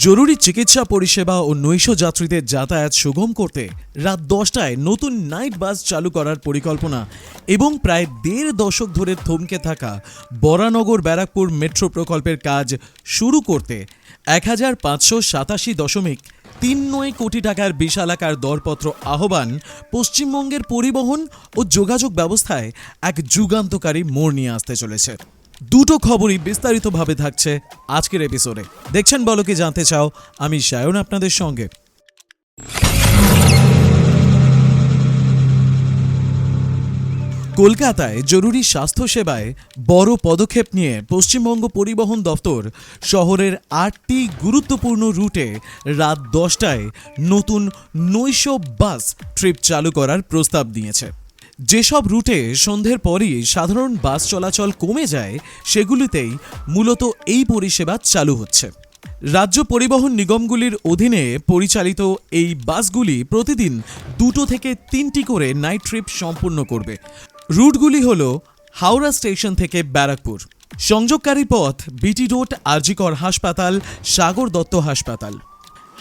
জরুরি চিকিৎসা পরিষেবা ও নৈশ যাত্রীদের যাতায়াত সুগম করতে রাত 10টায় নতুন নাইট বাস চালু করার পরিকল্পনা এবং প্রায় 1.5 দশক ধরে থমকে থাকা বরানগর ব্যারাকপুর মেট্রো প্রকল্পের কাজ শুরু করতে 1587.39 কোটি টাকার বিশালাকার দরপত্র আহ্বান পশ্চিমবঙ্গের পরিবহন ও যোগাযোগ ব্যবস্থায় এক যুগান্তকারী মোড় নিয়ে আসতে চলেছে। দুটো খবরই বিস্তারিতভাবে থাকছে আজকের এপিসোডে। দেখছেন বলো কি জানতে চাও, আমি সায়ন আপনাদের সঙ্গে। কলকাতায় জরুরি স্বাস্থ্যসেবায় বড় পদক্ষেপ নিয়ে পশ্চিমবঙ্গ পরিবহন দফতর শহরের 8টি গুরুত্বপূর্ণ রুটে রাত 10টায় নতুন নৈশ বাস ট্রিপ চালু করার প্রস্তাব দিয়েছে। যেসব রুটে সন্ধ্যের পরই সাধারণ বাস চলাচল কমে যায় সেগুলিতেই মূলত এই পরিষেবা চালু হচ্ছে। রাজ্য পরিবহন নিগমগুলির অধীনে পরিচালিত এই বাসগুলি প্রতিদিন 2 থেকে 3টি করে নাইট ট্রিপ সম্পূর্ণ করবে। রুটগুলি হল হাওড়া স্টেশন থেকে ব্যারাকপুর, সংযোগকারী পথ বিটি রোড, আরজিকর হাসপাতাল, সাগর দত্ত হাসপাতাল,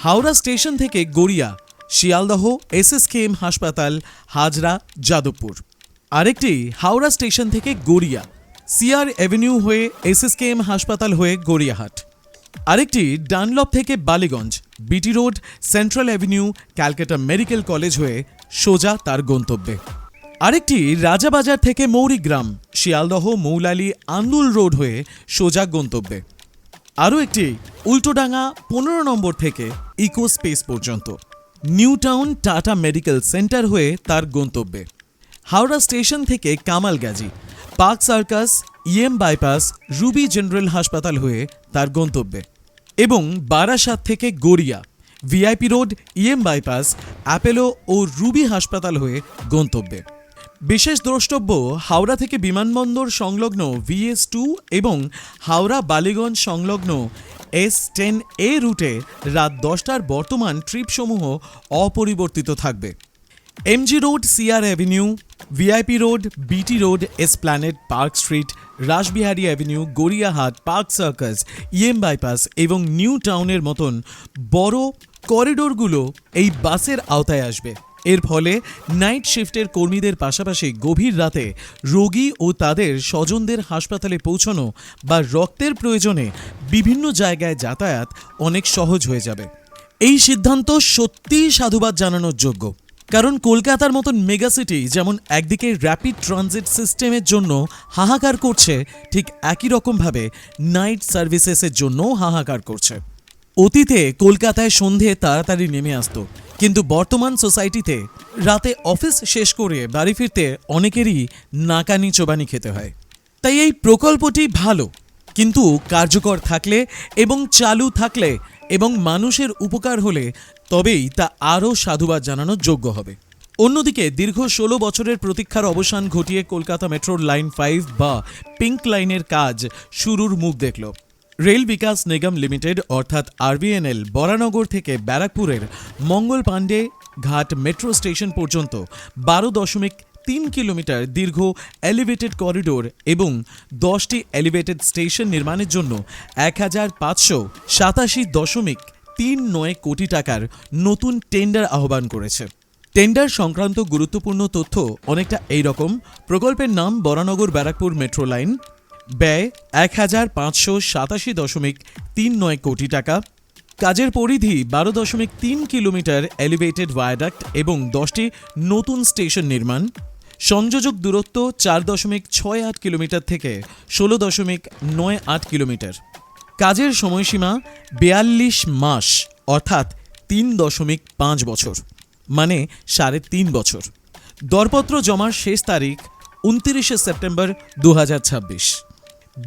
হাওড়া স্টেশন থেকে গড়িয়া, শিয়ালদহ এসএসকেএম হাসপাতাল, হাজরা, যাদবপুর। আরেকটি হাওড়া স্টেশন থেকে গড়িয়া, সিআর এভিনিউ হয়ে এসএসকেএম হাসপাতাল হয়ে গড়িয়াহাট। আরেকটি ডানলপ থেকে Ballygunge, BT road, central avenue, Calcutta medical college হয়ে সোজা তার গন্তব্যে। আরেকটি রাজাবাজার থেকে মৌরিগ্রাম, শিয়ালদহ, মৌলালি, আন্দুল রোড হয়ে সোজা গন্তব্যে। আরও একটি উল্টোডাঙ্গা 15 নম্বর থেকে ইকো স্পেস পর্যন্ত, new town Tata medical centre হয়ে তার গন্তব্যে। হাওড়া স্টেশন থেকে Kamalgazi, park circus, EM bypass, Ruby general হাসপাতাল হয়ে তার গন্তব্যে। এবং বারাসাত থেকে Garia, VIP road, EM bypass, Apollo ও রুবি হাসপাতাল হয়ে গন্তব্যে। বিশেষ দ্রষ্টব্য, হাওড়া থেকে বিমানবন্দর সংলগ্ন VS2 এবং হাওড়া বালিগঞ্জ সংলগ্ন S10A রুটে রাত 10টার বর্তমান ট্রিপসমূহ অপরিবর্তিত থাকবে। MG Road, CR Avenue, VIP Road, BT Road, Esplanade, Park Street, Rashbehari Avenue, Gariahat, Park circus, EM Bypass এবং নিউ টাউনের মতন বড় করিডোরগুলো এই বাসের আওতায় আসবে। এর ফলে নাইট শিফটের কর্মীদের পাশাপাশি গভীর রাতে রোগী ও তাদের স্বজনদের হাসপাতালে পৌঁছানো বা রক্তের প্রয়োজনে বিভিন্ন জায়গায় যাতায়াত অনেক সহজ হয়ে যাবে। এই সিদ্ধান্ত সত্যিই সাধুবাদ জানানোর যোগ্য, কারণ কলকাতার মতন মেগাসিটি যেমন একদিকে র্যাপিড ট্রানজিট সিস্টেমের জন্য হাহাকার করছে, ঠিক একই রকমভাবে নাইট সার্ভিসেসের জন্যও হাহাকার করছে। অতীতে কলকাতায় সন্ধে তাড়াতাড়ি নেমে আসতো, কিন্তু বর্তমান সোসাইটিতে রাতে অফিস শেষ করে বাড়ি ফিরতে অনেকেরই নাকানি চোবানি খেতে হয়। তাই এই প্রকল্পটি ভালো, কিন্তু কার্যকর থাকলে এবং চালু থাকলে এবং মানুষের উপকার হলে তবেই তা আরও সাধুবাদ জানানোর যোগ্য হবে। অন্যদিকে দীর্ঘ 16 বছরের প্রতীক্ষার অবসান ঘটিয়ে কলকাতা মেট্রোর লাইন 5 বা পিঙ্ক লাইনের কাজ শুরুর মুখ দেখল। রেল বিকাশ নিগম লিমিটেড অর্থাৎ RVNL বরানগর থেকে ব্যারাকপুরের মঙ্গল পাণ্ডে ঘাট মেট্রো স্টেশন পর্যন্ত 12.3 কিলোমিটার দীর্ঘ এলিভেটেড করিডোর এবং 10টি এলিভেটেড স্টেশন নির্মাণের জন্য 1587.39 কোটি টাকার নতুন টেন্ডার আহ্বান করেছে। টেন্ডার সংক্রান্ত গুরুত্বপূর্ণ তথ্য অনেকটা এই রকম। প্রকল্পের নাম বরানগর ব্যারাকপুর মেট্রো লাইন, ব্যয় 1587.39 কোটি টাকা, কাজের পরিধি 12.3 কিলোমিটার এলিভেটেড ভায়াডাক্ট এবং 10টি নতুন স্টেশন নির্মাণ, সংযোজক দূরত্ব 4.68 কিলোমিটার থেকে 16.98 কিলোমিটার। কাজের সময়সীমা 42 মাস অর্থাৎ 3.5 বছর, মানে 3.5 বছর। দরপত্র জমার শেষ তারিখ 29 সেপ্টেম্বর 2026।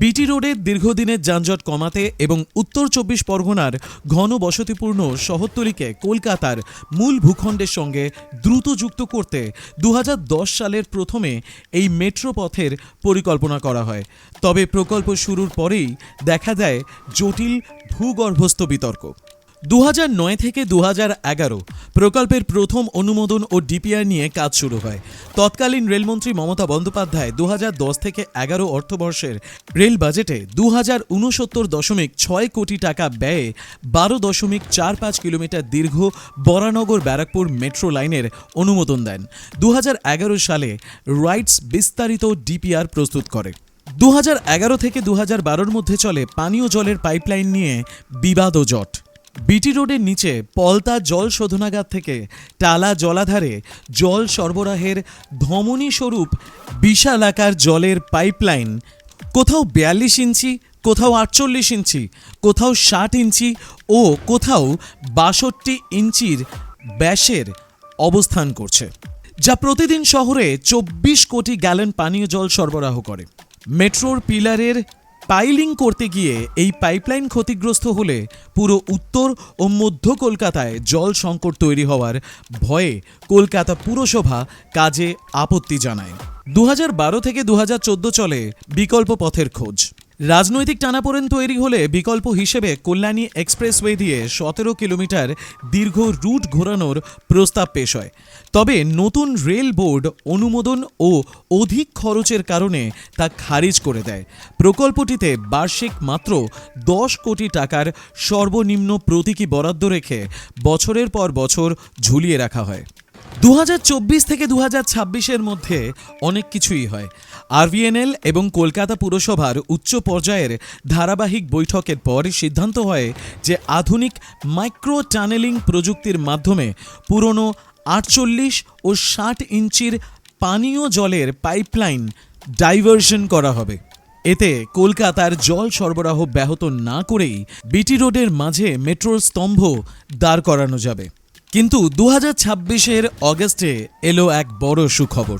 বিটি রোডের দীর্ঘদিনের যানজট কমাতে এবং উত্তর 24 পরগনার ঘন বসতিপূর্ণ শহরতলিকে কলকাতার মূল ভূখণ্ডের সঙ্গে দ্রুত যুক্ত করতে 2010 সালের প্রথমে এই মেট্রো পথের পরিকল্পনা করা হয়। তবে প্রকল্প শুরুর পরেই দেখা দেয় জটিল ভূগর্ভস্থ বিতর্ক। 2009 থেকে 2011 প্রকল্পের প্রথম অনুমোদন ও ডিপিআর নিয়ে কাজ শুরু হয়। তৎকালীন রেলমন্ত্রী মমতা বন্দ্যোপাধ্যায় 2010 থেকে 11 অর্থবর্ষের রেল বাজেটে 2069.6 কোটি টাকা ব্যয়ে 12.45 কিলোমিটার দীর্ঘ বরানগর ব্যারাকপুর মেট্রো লাইনের অনুমোদন দেন। 2011 সালে রাইটস বিস্তারিত ডিপিআর প্রস্তুত করে। 2011 থেকে 2012 মধ্যে চলে পানীয় জলের পাইপলাইন নিয়ে বিবাদ ও জট। বিটি রোডের নিচে পলতা জল শোধনাগার থেকে টালা জলাধারে জল সরবরাহের ধমনী স্বরূপ বিশাল আকার জলের পাইপলাইন কোথাও 42 ইঞ্চি, কোথাও 48 ইঞ্চি, কোথাও 60 ইঞ্চি ও কোথাও 62 ইঞ্চির ব্যাসের অবস্থান করছে, যা প্রতিদিন শহরে 24 কোটি গ্যালন পানীয় জল সরবরাহ করে। মেট্রোর পিলারের পাইলিং করতে গিয়ে এই পাইপলাইন ক্ষতিগ্রস্ত হলে পুরো উত্তর ও মধ্য কলকাতায় জল সংকট তৈরি হওয়ার ভয়ে কলকাতা পুরসভা কাজে আপত্তি জানায়। 2012 থেকে 2014 চলে বিকল্প পথের খোঁজ। রাজনৈতিক টানাপোড়েন তৈরি হলে বিকল্প হিসেবে কল্যাণী এক্সপ্রেসওয়ে দিয়ে 17 কিলোমিটার দীর্ঘ রুট ঘোরানোর প্রস্তাব পেশ হয়। তবে নতুন রেল বোর্ড অনুমোদন ও অধিক খরচের কারণে তা খারিজ করে দেয়। প্রকল্পটিতে বার্ষিক মাত্র 10 কোটি টাকার সর্বনিম্ন প্রতীকী বরাদ্দ রেখে বছরের পর বছর ঝুলিয়ে রাখা হয়। 2024 থেকে 2026-এর মধ্যে অনেক কিছুই হয়। আরভিএনএল এবং কলকাতা পুরসভার উচ্চ পর্যায়ের ধারাবাহিক বৈঠকের পর সিদ্ধান্ত হয় যে আধুনিক মাইক্রো টানেলিং প্রযুক্তির মাধ্যমে পুরনো 48 ও 60 ইঞ্চির পানীয় জলের পাইপলাইন ডাইভারশন করা হবে। এতে কলকাতার জল সরবরাহ ব্যাহত না করেই বিটি রোডের মাঝে মেট্রোর স্তম্ভ দাঁড় করানো যাবে। কিন্তু 2026-এর অগস্টে এলো এক বড় সুখবর।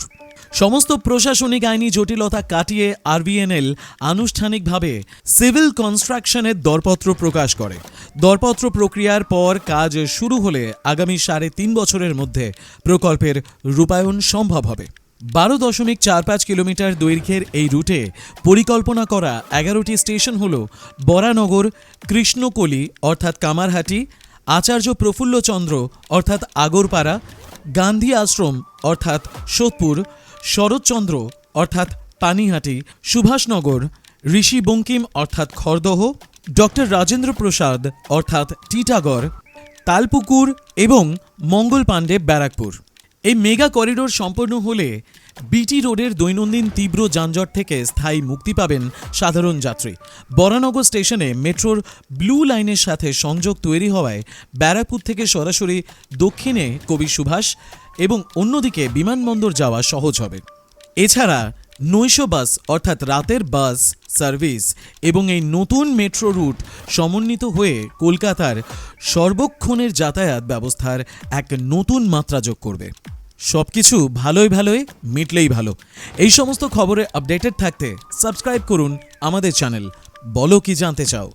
সমস্ত প্রশাসনিক আইনি জটিলতা কাটিয়ে আরভিএনএল আনুষ্ঠানিকভাবে সিভিল কনস্ট্রাকশনের দরপত্র প্রকাশ করে। দরপত্র প্রক্রিয়ার পর কাজ শুরু হলে আগামী 3.5 বছরের মধ্যে প্রকল্পের রূপায়ণ সম্ভব হবে। 12.45 কিলোমিটার দৈর্ঘ্যের এই রুটে পরিকল্পনা করা 11টি স্টেশন হল বরানগর, কৃষ্ণকলি অর্থাৎ কামারহাটি, আচার্য প্রফুল্লচন্দ্র অর্থাৎ আগরপাড়া, গান্ধী আশ্রম অর্থাৎ সোদপুর, শরৎচন্দ্র অর্থাৎ পানিহাটি, সুভাষনগর, ঋষি বঙ্কিম অর্থাৎ খড়দহ, ডক্টর রাজেন্দ্র প্রসাদ অর্থাৎ টিটাগড়, তালপুকুর এবং মঙ্গল পাণ্ডে ব্যারাকপুর। এই মেগা করিডোর সম্পন্ন হলে বিটি রোডের দৈনন্দিন তীব্র যানজট থেকে স্থায়ী মুক্তি পাবেন সাধারণ যাত্রী। বরানগর স্টেশনে মেট্রোর ব্লু লাইনের সাথে সংযোগ তৈরি হওয়ায় ব্যারাকপুর থেকে সরাসরি দক্ষিণে কবি সুভাষ এবং অন্যদিকে বিমানবন্দর যাওয়া সহজ হবে। এছাড়া নৈশ বাস অর্থাৎ রাতের বাস সার্ভিস এবং এই নতুন মেট্রো রুট সমন্বিত হয়ে কলকাতার সর্বক্ষণের যাতায়াত ব্যবস্থার এক নতুন মাত্রা যোগ করবে। সবকিছু ভালোই মিটলেই ভালো। এই সমস্ত খবরে আপডেটেড থাকতে সাবস্ক্রাইব করুন আমাদের চ্যানেল। বলো কি জানতে চাও।